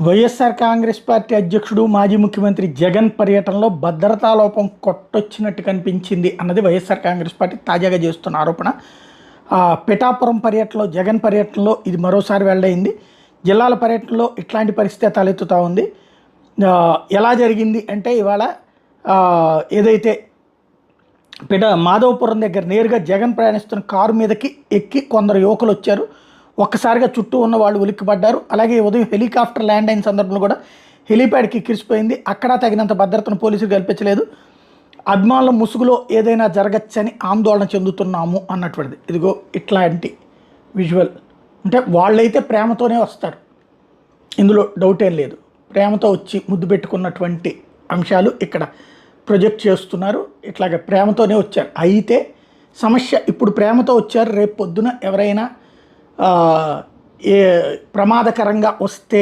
YSR Congress party అధ్యక్షుడు మాజీ ముఖ్యమంత్రి జగన్ పర్యటనలో భద్రతా లోపం కొట్టొచ్చినట్టు కనిపించింది అన్నది వైఎస్ఆర్ కాంగ్రెస్ పార్టీ తాజాగా చేస్తున్న ఆరోపణ. పిఠాపురం పర్యటనలో జగన్ పర్యటనలో ఇది మరోసారి వెల్లడైంది. జిల్లాల పర్యటనలో ఇట్లాంటి పరిస్థితి తలెత్తుతూ ఉంది. ఎలా జరిగింది అంటే ఇవాళ ఏదైతే మాధవపురం దగ్గర నేరుగా జగన్ ప్రయాణిస్తున్న కారు మీదకి ఎక్కి కొందరు యువకులు వచ్చారు. ఒక్కసారిగా చుట్టూ ఉన్న వాళ్ళు ఉలిక్కిపడ్డారు. అలాగే ఉదయం హెలికాప్టర్ ల్యాండ్ అయిన సందర్భంలో కూడా హెలీప్యాడ్కి ఎక్కిరిసిపోయింది. అక్కడ తగినంత భద్రతను పోలీసులు కల్పించలేదు. అభిమానుల ముసుగులో ఏదైనా జరగచ్చని ఆందోళన చెందుతున్నాము అన్నటువంటిది. ఇదిగో ఇట్లాంటి విజువల్. అంటే వాళ్ళైతే ప్రేమతోనే వస్తారు, ఇందులో డౌట్ ఏం లేదు. ప్రేమతో వచ్చి ముద్దు పెట్టుకున్నటువంటి అంశాలు ఇక్కడ ప్రొజెక్ట్ చేస్తున్నారు. ఇట్లాగ ప్రేమతోనే వచ్చారు. అయితే సమస్య, ఇప్పుడు ప్రేమతో వచ్చారు, రేపు పొద్దున ఎవరైనా ప్రమాదకరంగా వస్తే